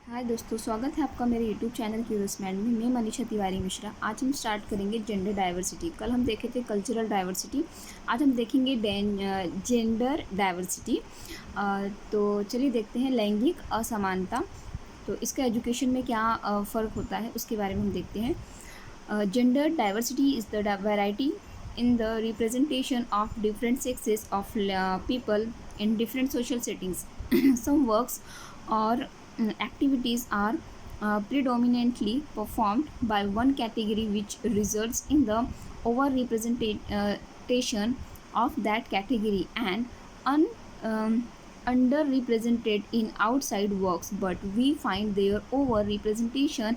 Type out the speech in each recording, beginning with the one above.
हाय दोस्तों, स्वागत है आपका मेरे यूट्यूब चैनल क्यूरियस माइंड में। मैं मनीषा तिवारी मिश्रा। आज हम स्टार्ट करेंगे जेंडर डाइवर्सिटी। कल हम देखे थे कल्चरल डाइवर्सिटी, आज हम देखेंगे जेंडर डाइवर्सिटी। तो चलिए देखते हैं लैंगिक असमानता। तो इसका एजुकेशन में क्या फ़र्क होता है उसके बारे में हम देखते हैं। Gender diversity is the variety in the representation of different sexes of people in different social settings. Some works or activities are predominantly performed by one category, which results in the overrepresentation of that category and un, um, underrepresented in outside works, but we find their overrepresentation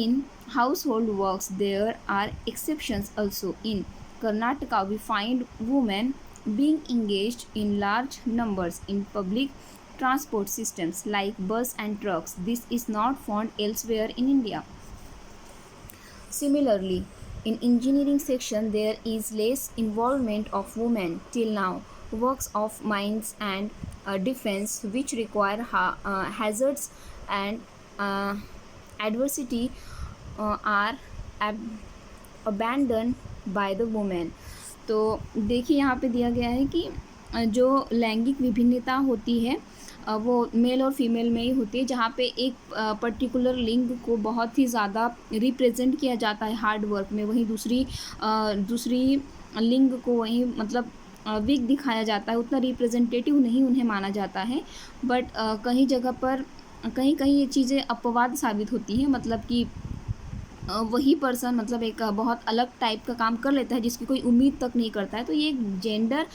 in household works. There are exceptions also. In Karnataka, we find women being engaged in large numbers in public transport systems like bus and trucks. This is not found elsewhere in India. Similarly, in engineering section, there is less involvement of women till now. Works of mines and defense, which require hazards and adversity, are abandoned by the women. तो देखिए यहाँ पे दिया गया है कि जो लैंगिक विभिन्नता होती है वो मेल और फीमेल में ही होती है, जहाँ पे एक पर्टिकुलर लिंग को बहुत ही ज़्यादा रिप्रेजेंट किया जाता है हार्ड वर्क में, वहीं दूसरी लिंग को वहीं मतलब वीक दिखाया जाता है, उतना रिप्रेजेंटेटिव नहीं उन्हें माना जाता है। बट कहीं जगह पर कहीं कहीं ये चीज़ें अपवाद साबित होती हैं, मतलब कि वही पर्सन मतलब एक बहुत अलग टाइप का काम कर लेता है जिसकी कोई उम्मीद तक नहीं करता है। तो ये एक जेंडर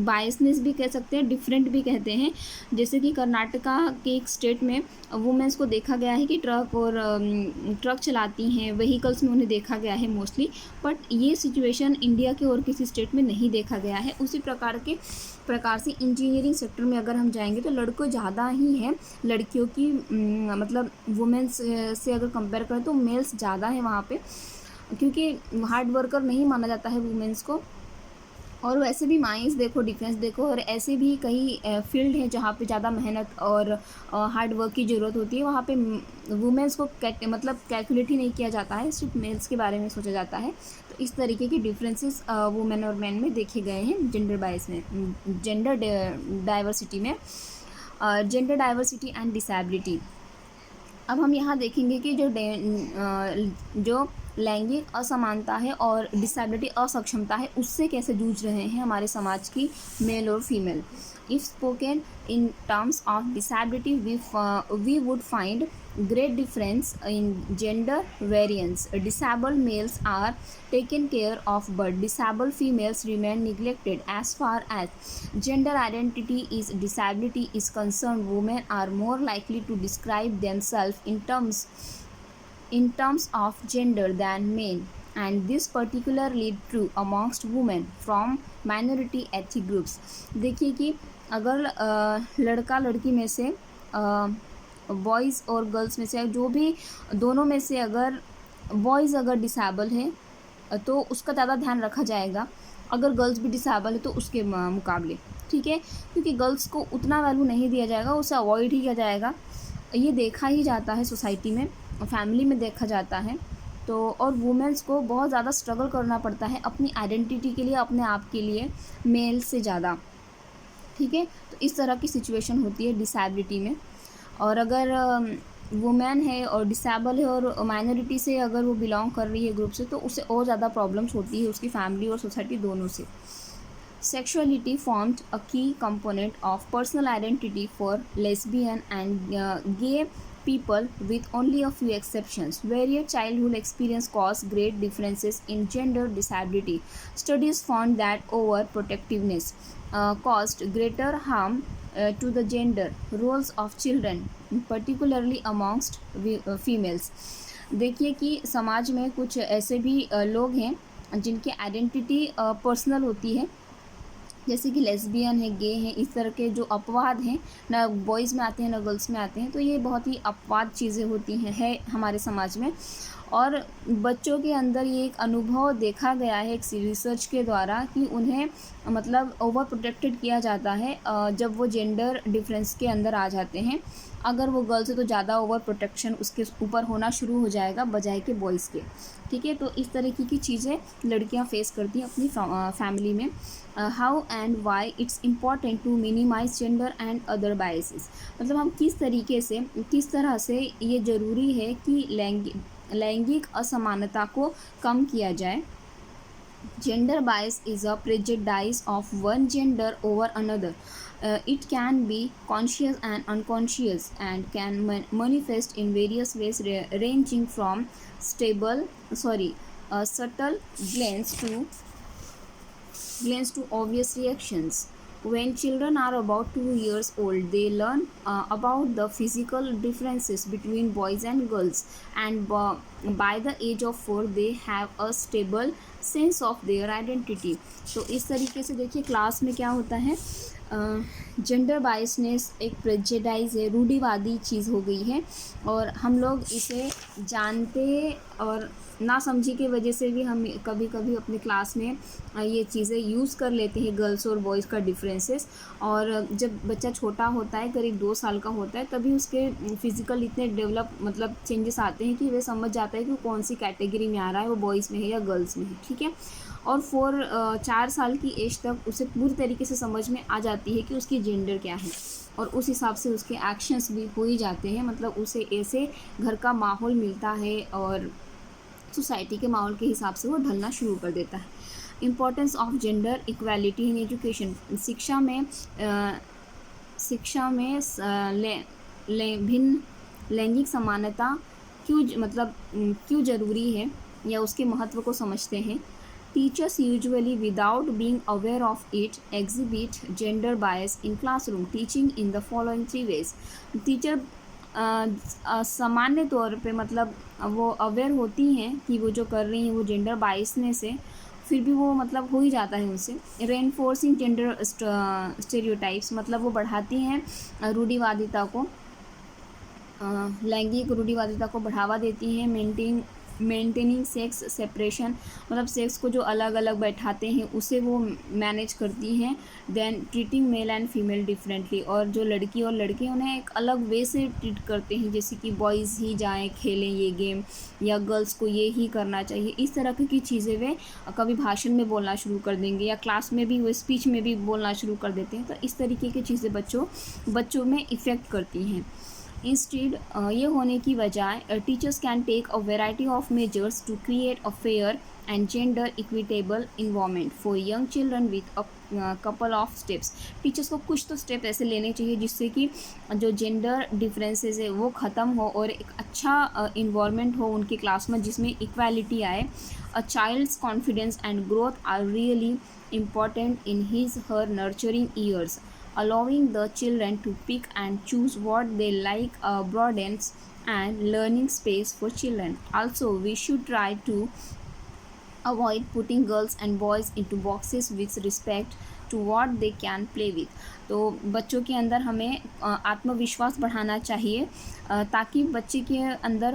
बायसनेस भी कह सकते हैं, डिफरेंट भी कहते हैं। जैसे कि कर्नाटका के एक स्टेट में वुमेंस को देखा गया है कि ट्रक चलाती हैं, व्हीकल्स में उन्हें देखा गया है मोस्टली। बट ये सिचुएशन इंडिया के और किसी स्टेट में नहीं देखा गया है। उसी प्रकार से इंजीनियरिंग सेक्टर में अगर हम जाएंगे तो लड़कों ज़्यादा ही हैं, लड़कियों की मतलब वुमेंस से अगर कंपेयर करें तो मेल्स ज़्यादा है वहाँ पे, क्योंकि हार्ड वर्कर नहीं माना जाता है वुमेंस को। और वैसे भी माइंस देखो, डिफेंस देखो, और ऐसे भी कई फील्ड हैं जहाँ पे ज़्यादा मेहनत और हार्ड वर्क की ज़रूरत होती है। वहाँ पे वुमेंस को मतलब कैलकुलेट ही नहीं किया जाता है, सिर्फ मेल्स के बारे में सोचा जाता है। तो इस तरीके के डिफरेंसेस वुमेन और मैन में देखे गए हैं जेंडर डाइवर्सिटी में। Gender diversity and disability. अब हम यहाँ देखेंगे कि जो लैंगिक असमानता है और डिसेबिलिटी असक्षमता है, उससे कैसे जूझ रहे हैं हमारे समाज की मेल और female. If spoken in terms of disability, we would find great difference in gender variance. Disabled males are taken care of, but disabled females remain neglected. As far as gender identity is disability is concerned, women are more likely to describe themselves in terms of gender than men, and this particularly true amongst women from minority ethnic groups. देखिए कि अगर लड़का लड़की में से boys और girls में से जो भी दोनों में से अगर बॉयज़ अगर डिसेबल है तो उसका ज़्यादा ध्यान रखा जाएगा, अगर गर्ल्स भी डिसेबल है तो उसके मुकाबले, ठीक है, क्योंकि गर्ल्स को उतना वैल्यू नहीं दिया जाएगा, उसे अवॉइड ही किया जाएगा। ये देखा ही जाता है सोसाइटी में, फैमिली में देखा जाता है। तो और वुमेंस को बहुत ज़्यादा स्ट्रगल करना पड़ता है अपनी आइडेंटिटी के लिए, अपने आप के लिए, मेल से ज़्यादा, ठीक है। तो इस तरह की सिचुएशन होती है डिसेबिलिटी में। और अगर वुमेन है और डिसेबल है और माइनॉरिटी से अगर वो बिलोंग कर रही है ग्रुप से, तो उसे और ज़्यादा प्रॉब्लम्स होती है उसकी फैमिली और सोसाइटी दोनों से। Sexuality formed a key component of personal identity for lesbian and gay people, with only a few exceptions. Varied childhood experience caused great differences in gender disability. Studies found that overprotectiveness caused greater harm to the gender roles of children, particularly amongst females. देखिए कि समाज में कुछ ऐसे भी लोग हैं जिनकी आइडेंटिटी पर्सनल होती है, जैसे कि लेस्बियन है, गे हैं, इस तरह के जो अपवाद हैं, ना बॉयज़ में आते हैं ना गर्ल्स में आते हैं। तो ये बहुत ही अपवाद चीज़ें होती हैं हमारे समाज में। और बच्चों के अंदर ये एक अनुभव देखा गया है एक रिसर्च के द्वारा कि उन्हें मतलब ओवर प्रोटेक्टेड किया जाता है जब वो जेंडर डिफरेंस के अंदर आ जाते हैं। अगर वो गर्ल्स है तो ज़्यादा ओवर प्रोटेक्शन उसके ऊपर होना शुरू हो जाएगा बजाय के बॉयज़ के। ठीक है, तो इस तरीके की चीज़ें लड़कियां फेस करती हैं अपनी फैमिली में। How and why it's important to minimize gender and other biases, मतलब हम किस तरह से ये ज़रूरी है कि लैंगिक असमानता को कम किया जाए। Gender bias is a prejudice of one gender over another. It can be conscious and unconscious and can manifest in various ways ranging from subtle glance to obvious reactions. When children are about 2 years old, they learn about the physical differences between boys and girls, and by the age of 4, they have a stable sense of their identity. तो इस तरीके से देखिए class में क्या होता है, gender biasness एक प्रेजेडाइज है, रूढ़िवादी चीज़ हो गई है और हम लोग इसे जानते और ना समझी की वजह से भी हम कभी कभी अपने क्लास में ये चीज़ें यूज़ कर लेते हैं, गर्ल्स और बॉयज़ का डिफरेंसेस। और जब बच्चा छोटा होता है, करीब 2 साल का होता है, तभी उसके फिज़िकल इतने डेवलप मतलब चेंजेस आते हैं कि वह समझ जाता है कि वो कौन सी कैटेगरी में आ रहा है, वो बॉयज़ में है या गर्ल्स में है। ठीक है, और 4 साल की एज तक उसे पूरी तरीके से समझ में आ जाती है कि उसकी जेंडर क्या है और उस हिसाब से उसके एक्शंस भी हो ही जाते हैं। मतलब उसे ऐसे घर का माहौल मिलता है और सोसाइटी के माहौल के हिसाब से वो ढलना शुरू कर देता है। Importance of gender equality in education, शिक्षा में भिन्न लैंगिक समानता क्यों ज़रूरी है या उसके महत्व को समझते हैं। Teachers usually without being aware of it exhibit gender bias in classroom teaching in the following 3 ways. Teacher सामान्य तौर पे मतलब वो अवेयर होती हैं कि वो जो कर रही हैं वो जेंडर बायसनेस है, फिर भी वो मतलब हो ही जाता है उनसे। रेनफोर्सिंग जेंडर स्टेरियोटाइप्स, मतलब वो बढ़ाती हैं रूढ़िवादिता को, लैंगिक रूढ़िवादिता को बढ़ावा देती हैं। मेंटेनिंग सेक्स सेपरेशन, मतलब सेक्स को जो अलग अलग बैठाते हैं उसे वो मैनेज करती हैं। Then treating male and female differently, और जो लड़की और लड़के उन्हें एक अलग वे से ट्रीट करते हैं, जैसे कि बॉयज़ ही जाएं खेलें ये गेम या गर्ल्स को ये ही करना चाहिए। इस तरह की चीज़ें वे कभी भाषण में बोलना शुरू कर देंगे या क्लास में भी वो स्पीच में भी बोलना शुरू कर देते हैं। तो इस तरीके की चीज़ें बच्चों में इफ़ेक्ट करती हैं। इंस्टेड ये होने की बजाय teachers can take a variety of measures to create a fair and gender equitable environment for young children with a couple of steps. Teachers को कुछ तो स्टेप ऐसे लेने चाहिए जिससे कि जो जेंडर डिफरेंसेस है वो ख़त्म हो और एक अच्छा इन्वायरमेंट हो उनकी क्लास में जिसमें इक्वालिटी आए। A child's confidence and growth are really important in his her nurturing years. Allowing the children to pick and choose what they like broadens and learning space for children. Also, we should try to avoid putting girls and boys into boxes with respect to what they can play with. तो बच्चों के अंदर हमें आत्मविश्वास बढ़ाना चाहिए ताकि बच्चे के अंदर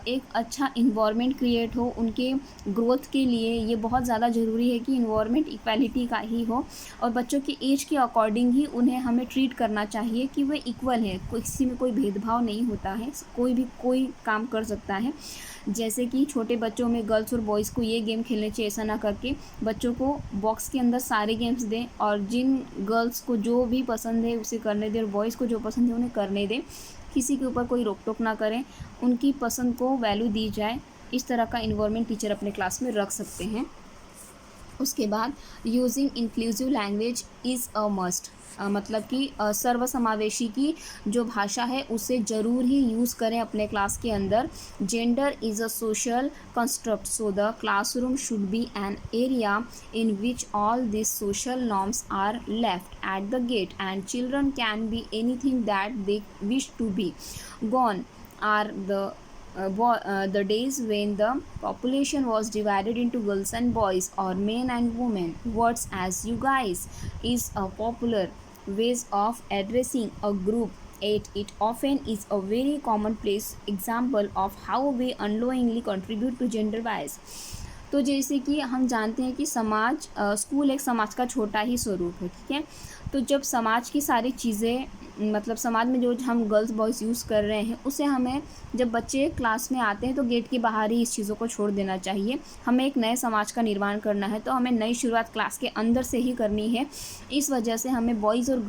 एक अच्छा इन्वायरमेंट क्रिएट हो उनके ग्रोथ के लिए। ये बहुत ज़्यादा ज़रूरी है कि इन्वायरमेंट इक्वालिटी का ही हो और बच्चों की एज के अकॉर्डिंग ही उन्हें हमें ट्रीट करना चाहिए कि वह इक्वल है, किसी में कोई भेदभाव नहीं होता है, कोई काम कर सकता है। जैसे कि छोटे बच्चों में गर्ल्स और बॉयज़ को ये गेम खेलने चाहिए, ऐसा ना करके बच्चों को बॉक्स के अंदर सारे गेम्स दें और जिन गर्ल्स को जो भी पसंद है उसे करने दें और बॉयज़ को जो पसंद है उन्हें करने दें। किसी के ऊपर कोई रोक टोक ना करें, उनकी पसंद को वैल्यू दी जाए। इस तरह का इन्वायरमेंट टीचर अपने क्लास में रख सकते हैं। उसके बाद using inclusive language is a must, मतलब कि सर्वसमावेशी की जो भाषा है उसे ज़रूर ही यूज़ करें अपने क्लास के अंदर। Gender is a social construct, so the classroom should be an area in which all this social norms are left at the gate and children can be anything that they wish to be. Gone are the days when the population was divided into girls and boys or men and women. Words as you guys is a popular ways of addressing a group at it often is a very commonplace example of how we unknowingly contribute to gender bias. तो जैसे कि हम जानते हैं कि समाज school एक समाज का छोटा ही स्वरूप है, ठीक है। तो जब समाज की सारी चीज़ें मतलब समाज में जो हम गर्ल्स बॉयज़ यूज़ कर रहे हैं उसे हमें जब बच्चे क्लास में आते हैं तो गेट के बाहर ही इस चीज़ों को छोड़ देना चाहिए। हमें एक नए समाज का निर्माण करना है तो हमें नई शुरुआत क्लास के अंदर से ही करनी है। इस वजह से हमें बॉयज़ और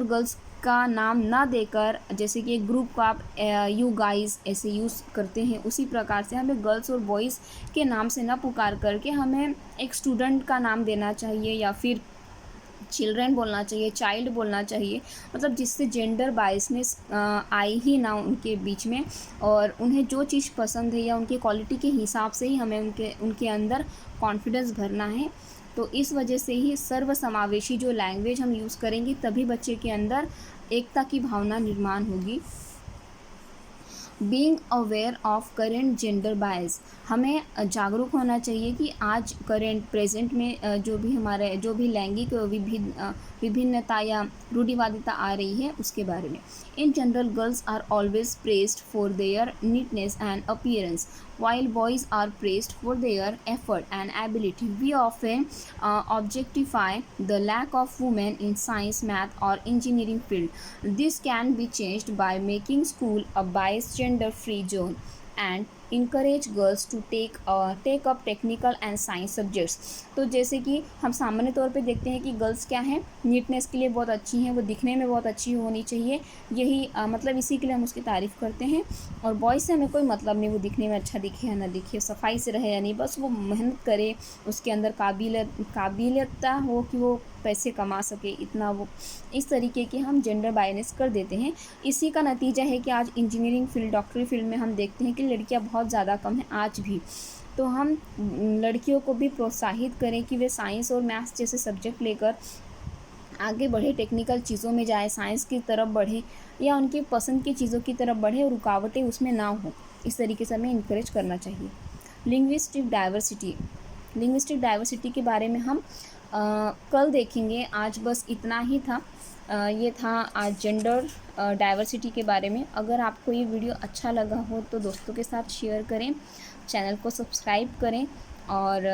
गर्ल्स का नाम ना देकर, जैसे कि एक ग्रुप को आप यू गाइज़ ऐसे यूज़ करते हैं, उसी प्रकार से हमें गर्ल्स और बॉयज़ के नाम से ना पुकार करके हमें एक स्टूडेंट का नाम देना चाहिए या फिर चिल्ड्रन बोलना चाहिए, चाइल्ड बोलना चाहिए, मतलब जिससे जेंडर बायसनेस आए ही ना उनके बीच में, और उन्हें जो चीज़ पसंद है या उनकी क्वालिटी के हिसाब से ही हमें उनके अंदर कॉन्फिडेंस भरना है। तो इस वजह से ही सर्वसमावेशी जो लैंग्वेज हम यूज़ करेंगे तभी बच्चे के अंदर एकता की भावना निर्माण होगी। Being aware of current gender bias, हमें जागरूक होना चाहिए कि आज करेंट प्रेजेंट में जो भी लैंगिक विभिन्नता या रूढ़िवादिता आ रही है उसके बारे में। In general girls are always praised for their neatness and appearance while boys are praised for their effort and ability. We often objectify the lack of women in science, math, or engineering field. This can be changed by making school a biased gender-free zone and encourage girls to take up technical and science subjects. तो जैसे कि हम सामान्य तौर पे देखते हैं कि गर्ल्स क्या हैं, नीटनेस के लिए बहुत अच्छी हैं, वो दिखने में बहुत अच्छी होनी चाहिए, यही मतलब इसी के लिए हम उसकी तारीफ़ करते हैं। और बॉयज़ से हमें कोई मतलब नहीं वो दिखने में अच्छा दिखे या ना दिखे, सफाई से रहे या नहीं, बस वो मेहनत करे, उसके अंदर काबिलियत हो कि वो पैसे कमा सके, इतना वो इस तरीके के हम जेंडर बायनेस कर देते हैं। इसी का नतीजा है कि आज इंजीनियरिंग फील्ड, डॉक्टरी फील्ड में हम देखते हैं कि लड़कियां बहुत ज़्यादा कम हैं आज भी। तो हम लड़कियों को भी प्रोत्साहित करें कि वे साइंस और मैथ्स जैसे सब्जेक्ट लेकर आगे बढ़े, टेक्निकल चीज़ों में जाए, साइंस की तरफ बढ़े या उनकी पसंद की चीज़ों की तरफ बढ़े और रुकावटें उसमें ना हो। इस तरीके से हमें इनकरेज करना चाहिए। लिंग्विस्टिक डाइवर्सिटी के बारे में हम कल देखेंगे, आज बस इतना ही था। ये था आज जेंडर डाइवर्सिटी के बारे में। अगर आपको ये वीडियो अच्छा लगा हो तो दोस्तों के साथ शेयर करें, चैनल को सब्सक्राइब करें, और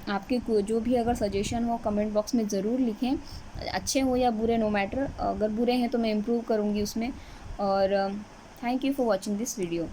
आपके जो भी अगर सजेशन हो कमेंट बॉक्स में ज़रूर लिखें, अच्छे हो या बुरे, नो मैटर। अगर बुरे हैं तो मैं इम्प्रूव करूँगी उसमें। और thank you for watching this video.